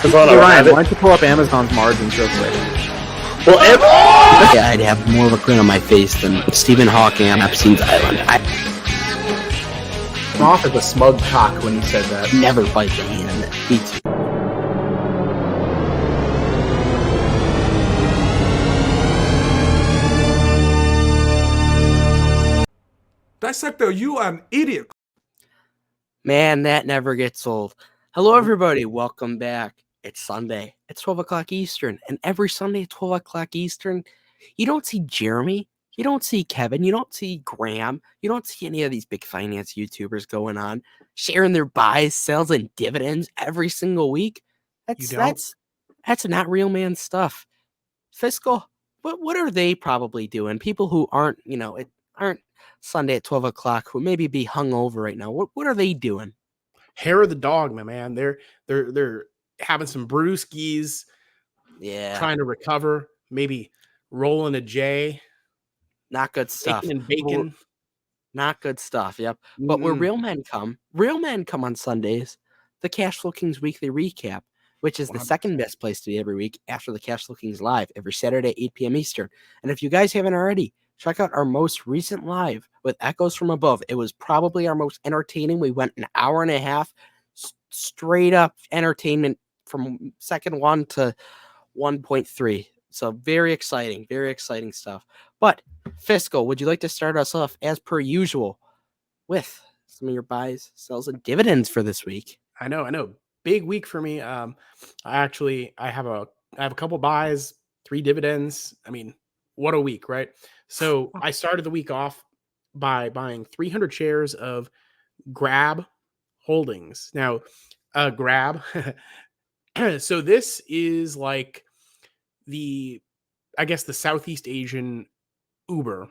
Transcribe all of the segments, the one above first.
Hold on, Hey, Ryan, have why it. don't you pull up Amazon's margins real quick? Well, Yeah, I'd have more of a grin on my face than Stephen Hawking on Epstein's Island. I I'm off as a smug cock when you said that. never bite the hand that feeds me. Dissector, you are an idiot. Man, that never gets old. Hello, everybody. Welcome back. It's Sunday. It's 12 o'clock Eastern. And every Sunday at 12 o'clock Eastern, you don't see Jeremy. You don't see Kevin. You don't see Graham. You don't see any of these big finance YouTubers going on, sharing their buys, sells, and dividends every single week. That's not real man stuff. Fiscal, what are they probably doing? People who aren't, aren't Sunday at 12 o'clock, who maybe be hungover right now. What are they doing? Hair of the dog, my man. They're having some brewskis, Yeah, trying to recover, maybe rolling a J, not good stuff. bacon and bacon. Not good stuff. Yep. But where real men come on Sundays, the Cash Flow Kings Weekly Recap, which is the 100%. second best place to be every week after the Cash Flow Kings Live every Saturday, 8 p.m. Eastern. And if you guys haven't already, check out our most recent live with Echoes from Above. It was probably our most entertaining. We went an hour and a half straight up entertainment from second one to 1.3. So very exciting stuff. But Fiscal, would you like to start us off as per usual with some of your buys, sells, and dividends for this week? I know. Big week for me. I have a couple buys, 3 dividends. I mean, what a week, right? So I started the week off by buying 300 shares of Grab Holdings. Now, Grab. So this is like the Southeast Asian Uber.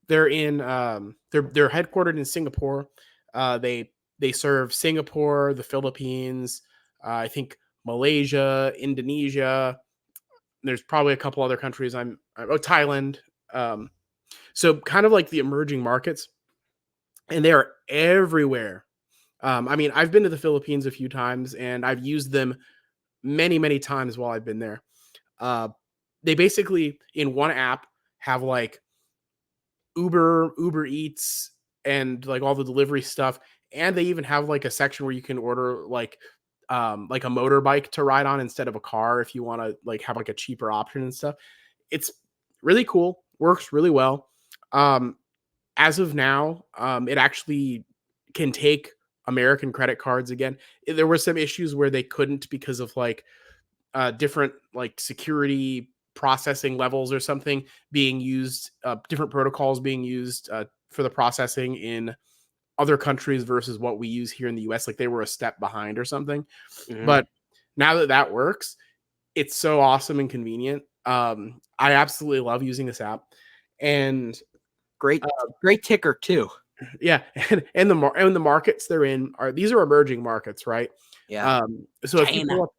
They're in they're headquartered in Singapore. They serve Singapore, the Philippines, I think Malaysia, Indonesia. There's probably a couple other countries. Thailand. So kind of like the emerging markets, and they are everywhere. I mean, I've been to the Philippines a few times, and I've used them many times while I've been there. They basically in one app have like Uber Eats and like all the delivery stuff, and they even have like a section where you can order like a motorbike to ride on instead of a car if you want to like have like a cheaper option and stuff. It's really cool, works really well. As of now, it actually can take American credit cards again. There were some issues where they couldn't because of like different like security processing levels or something being used, different protocols being used for the processing in other countries versus what we use here in the US. Like they were a step behind or something. Mhm. But now that works, it's so awesome and convenient. I absolutely love using this app. And Great ticker too. yeah, and the markets they're in are emerging markets, right? Yeah. So if you China. pull up,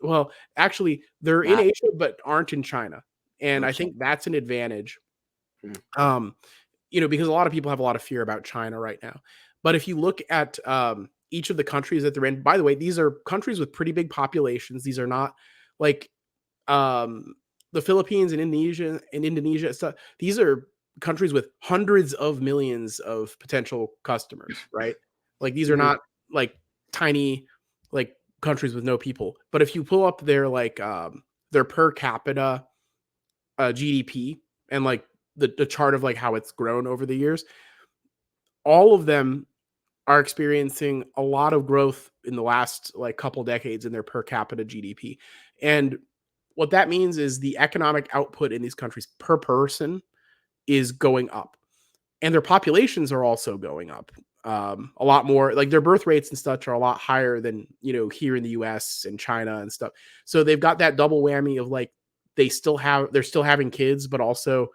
well, actually, they're in Not- Asia but aren't in China, and I Okay. think that's an advantage. Hmm. Because a lot of people have a lot of fear about China right now. But if you look at each of the countries that they're in, by the way, these are countries with pretty big populations. These are not like the Philippines and Indonesia stuff. These are countries with hundreds of millions of potential customers, right? Like these are not like tiny like countries with no people. But if you pull up their like their per capita GDP and like the chart of like how it's grown over the years, all of them are experiencing a lot of growth in the last like couple decades in their per capita GDP. And what that means is the economic output in these countries per person is going up, and their populations are also going up a lot more. Like their birth rates and such are a lot higher than here in the US and China and stuff. So they've got that double whammy of like they're still having kids, but also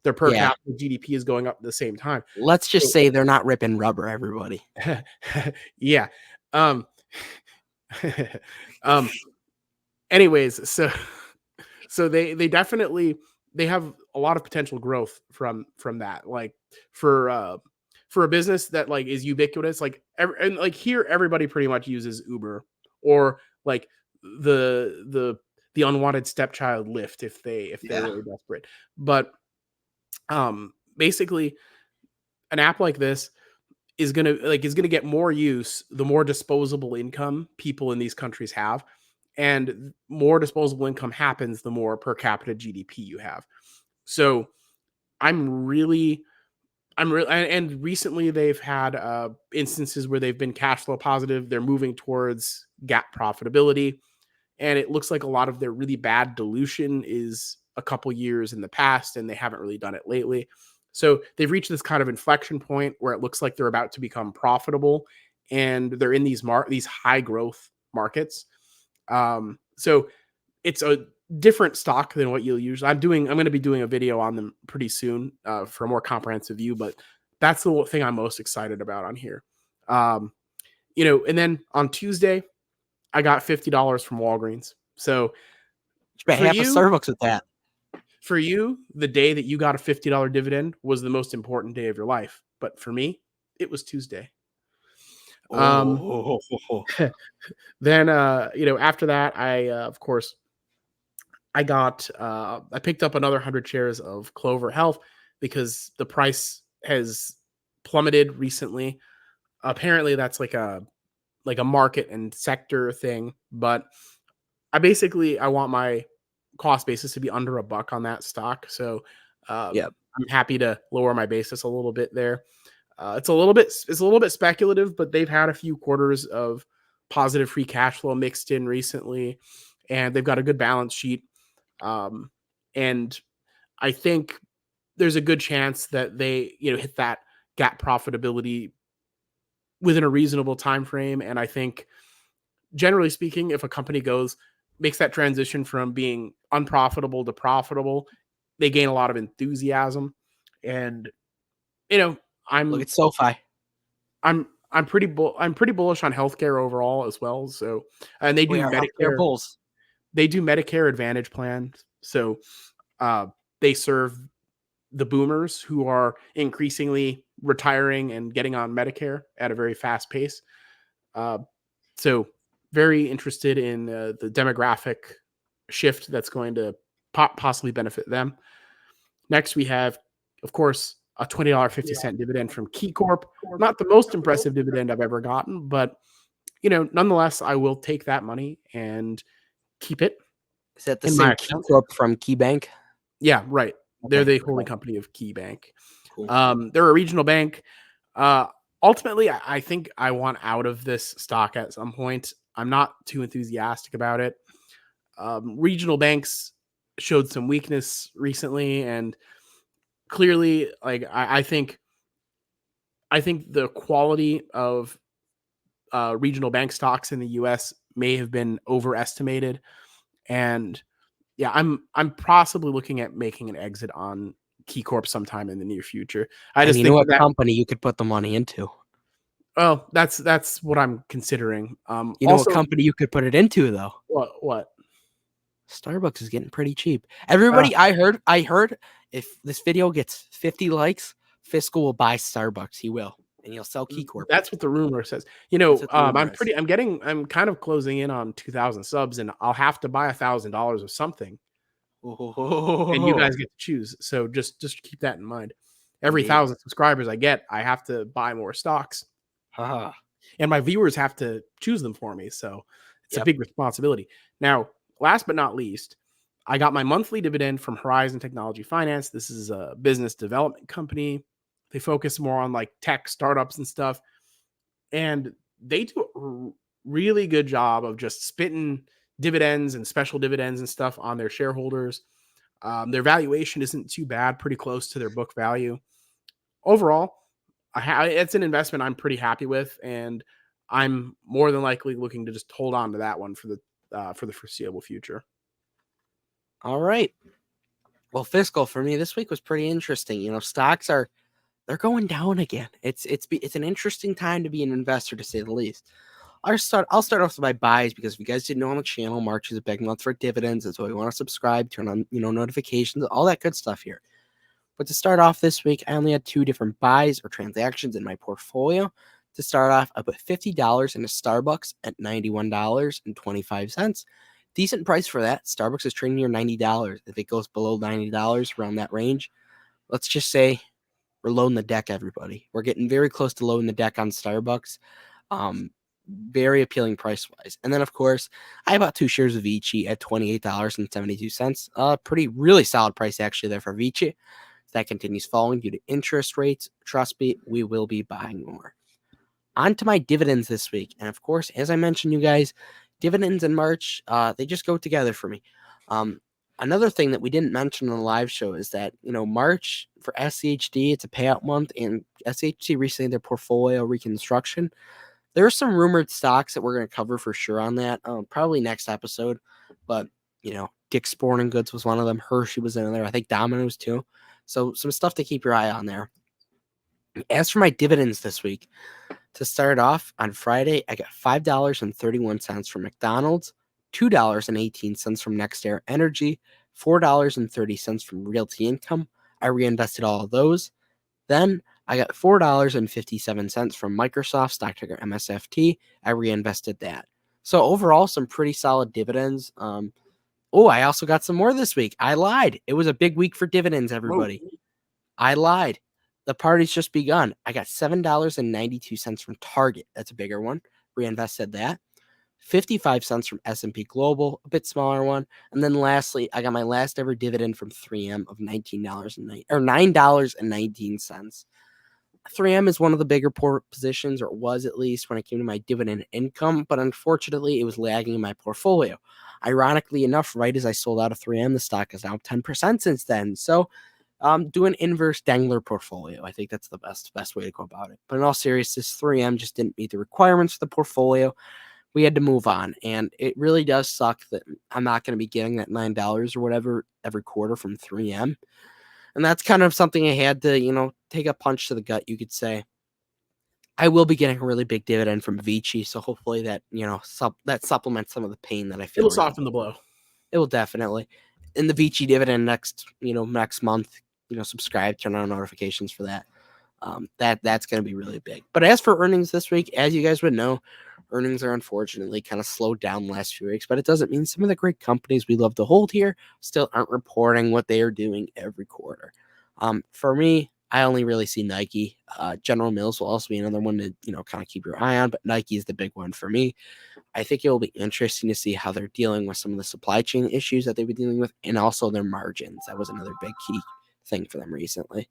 their per capita GDP is going up at the same time. Let's just say they're not ripping rubber, everybody. Yeah. Anyways, so they definitely they have a lot of potential growth from that. Like for a business that like is ubiquitous, like and like here everybody pretty much uses Uber or like the unwanted stepchild lift if they're Yeah. really desperate. But basically, an app like this is gonna get more use the more disposable income people in these countries have, and more disposable income happens the more per capita GDP you have. So and recently they've had instances where they've been cash flow positive. They're moving towards GAAP profitability, and it looks like a lot of their really bad dilution is a couple years in the past, and they haven't really done it lately. So they've reached this kind of inflection point where it looks like they're about to become profitable, and they're in these high growth markets. So it's a different stock than what you'll usually. I'm going to be doing a video on them pretty soon for a more comprehensive view, but that's the thing I'm most excited about on here. And then on Tuesday, I got $50 from Walgreens. So Spent half a Starbucks with that. for you, the day that you got a $50 dividend was the most important day of your life. But for me, it was Tuesday. Then, after that, of course, I picked up another 100 shares of Clover Health because the price has plummeted recently. Apparently that's like a market and sector thing, but I want my cost basis to be under $1 on that stock. So Yep. I'm happy to lower my basis a little bit there. It's a little bit speculative, but they've had a few quarters of positive free cash flow mixed in recently, and they've got a good balance sheet. And I think there's a good chance that they, hit that GAAP profitability within a reasonable time frame. And I think, generally speaking, if a company makes that transition from being unprofitable to profitable, they gain a lot of enthusiasm. And Look I'm at SoFi. I'm pretty bullish on healthcare overall as well. So, and they do We are healthcare Medicare. bulls. They do Medicare Advantage plans. So, they serve the boomers who are increasingly retiring and getting on Medicare at a very fast pace. So very interested in the demographic shift that's going to possibly benefit them. Next, we have, of course, a $20.50 dividend from Key Corp. Not the most impressive dividend I've ever gotten, but nonetheless, I will take that money and keep it. Is that the in same my Key account. Corp from KeyBank? Yeah, right. They're Okay, the holding company of Key Bank. Cool. They're a regional bank. Ultimately, I think I want out of this stock at some point. I'm not too enthusiastic about it. Regional banks showed some weakness recently, and clearly, I think the quality of regional bank stocks in the U.S. may have been overestimated, and yeah, I'm possibly looking at making an exit on Key Corp sometime in the near future. I And just you think know what that company you could put the money into? well, that's what I'm considering. You know Also, what company you could put it into, though? what? Starbucks is getting pretty cheap. Everybody, I heard if this video gets 50 likes, Fiscal will buy Starbucks. He will. And he'll sell Key Corp. That's what the rumor says. That's what the rumor is. I'm kind of closing in on 2,000 subs, and I'll have to buy $1,000 of something, and you guys get to choose. So just keep that in mind. Every Indeed. 1,000 subscribers I get, I have to buy more stocks, Haha. and my viewers have to choose them for me. So it's a Yep. big responsibility. Now, last but not least, I got my monthly dividend from Horizon Technology Finance. This is a business development company. They focus more on like tech startups and stuff. And they do a really good job of just spitting dividends and special dividends and stuff on their shareholders. Their valuation isn't too bad, pretty close to their book value. Overall, it's an investment I'm pretty happy with, and I'm more than likely looking to just hold on to that one for the foreseeable future. All right. Well, Fiscal for me this week was pretty interesting. Stocks they're going down again. It's an interesting time to be an investor, to say the least. I'll start off with my buys, because if you guys didn't know on the channel, March is a big month for dividends. That's why we want to subscribe, turn on notifications, all that good stuff here. But to start off this week, I only had 2 different buys or transactions in my portfolio. To start off, I put $50 into Starbucks at $91.25. Decent price for that. Starbucks is trading near $90. If it goes below $90 around that range, let's just say we're loading the deck, everybody. We're getting very close to loading the deck on Starbucks. Very appealing price wise. And then, of course, I bought 2 shares of Vici at $28.72. Pretty really solid price actually there for Vici. If that continues falling due to interest rates, trust me, we will be buying more. On to my dividends this week. And of course, as I mentioned, you guys, dividends in March, they just go together for me. Another thing that we didn't mention on the live show is that, March for SCHD, it's a payout month, and SCHD recently their portfolio reconstruction. There are some rumored stocks that we're going to cover for sure on that, probably next episode. But, Dick's Sporting Goods was one of them. Hershey was in there. I think Domino's too. So some stuff to keep your eye on there. As for my dividends this week, to start off on Friday, I got $5.31 from McDonald's, $2.18 from NextEra Energy, $4.30 from Realty Income. I reinvested all of those. Then I got $4.57 from Microsoft, stock ticker MSFT. I reinvested that. So overall, some pretty solid dividends. I also got some more this week. I lied. It was a big week for dividends, everybody. Whoa. I lied. The party's just begun. I got $7.92 from Target. That's a bigger one. Reinvested that. 55 cents from S&P Global, a bit smaller one. And then lastly, I got my last ever dividend from 3M of $9.19. 3M is one of the bigger positions, or it was at least when it came to my dividend income, but unfortunately it was lagging in my portfolio. Ironically enough, right as I sold out of 3M, the stock is down 10% since then. So do an inverse Dangler portfolio. I think that's the best way to go about it. But in all seriousness, 3M just didn't meet the requirements for the portfolio. We had to move on, and it really does suck that I'm not going to be getting that $9 or whatever every quarter from 3M. And that's kind of something I had to, take a punch to the gut, you could say. I will be getting a really big dividend from Vici, so hopefully that, that supplements some of the pain that I feel. It'll soften the blow. It will definitely. In the Vici dividend next month, subscribe, turn on notifications for that. That's going to be really big. But as for earnings this week, as you guys would know, earnings are unfortunately kind of slowed down the last few weeks, but it doesn't mean some of the great companies we love to hold here still aren't reporting what they are doing every quarter. For me, I only really see Nike. General Mills will also be another one to, kind of keep your eye on, but Nike is the big one for me. I think it will be interesting to see how they're dealing with some of the supply chain issues that they've been dealing with, and also their margins. That was another big key thing for them recently.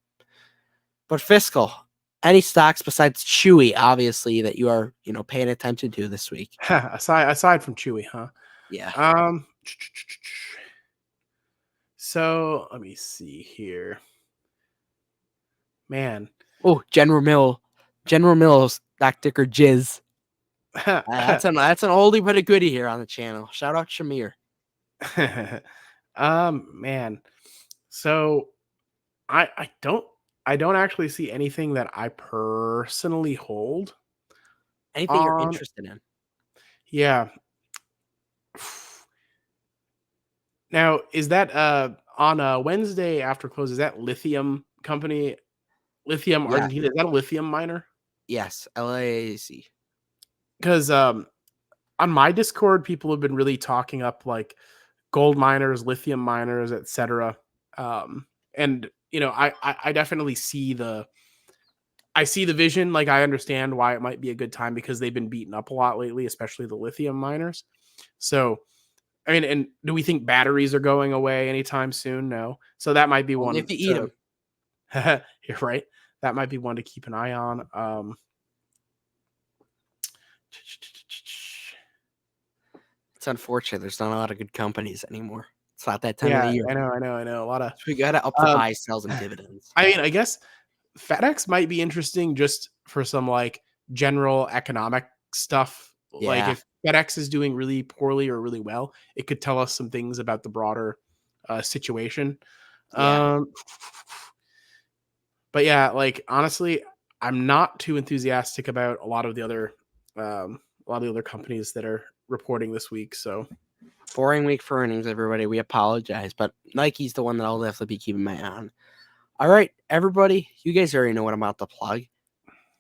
But fiscal, any stocks besides Chewy, obviously, that you are, paying attention to this week? aside from Chewy, huh? Yeah. So let me see here. Man. Oh, General Mills, stock ticker Jizz. That's an oldie but a goodie here on the channel. Shout out Shamir. Man. So I don't actually see anything that I personally hold. Anything you're interested in? Yeah. Now, is that on a Wednesday after close? Is that lithium company? Lithium Argentina? Is that a lithium miner? Yes, LAAC. Because on my Discord, people have been really talking up like gold miners, lithium miners, etc. And I definitely see the vision. Like, I understand why it might be a good time because they've been beaten up a lot lately, especially the lithium miners. So, I mean, and do we think batteries are going away anytime soon? No. So that might be one. If you eat them. You're right. That might be one to keep an eye on. It's unfortunate. There's not a lot of good companies anymore. It's not that time of the year. I know. A lot of. So we got to up the buy, sells, and dividends. I mean, I guess FedEx might be interesting just for some like general economic stuff. Yeah. Like if FedEx is doing really poorly or really well, it could tell us some things about the broader situation. Yeah. But yeah, like honestly, I'm not too enthusiastic about a lot of the other companies that are reporting this week. So boring week for earnings, everybody. We apologize, but Nike's the one that I'll definitely be keeping my eye on. All right, everybody, you guys already know what I'm about to plug.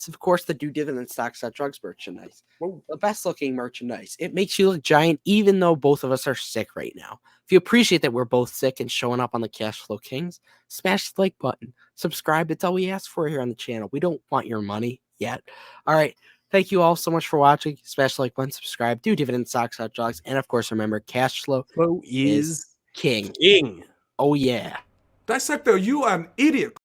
It's, of course, the Do Dividend Stocks Drugs merchandise. Whoa. The best looking merchandise. It makes you look giant, even though both of us are sick right now. If you appreciate that we're both sick and showing up on the Cash Flow Kings, smash the like button. Subscribe. It's all we ask for here on the channel. We don't want your money yet. All right. Thank you all so much for watching. Smash the like button, subscribe, Do Dividend Stocks Drugs, and of course, remember, cash flow Flow is king. king. Oh, yeah. Dissector, you are an idiot.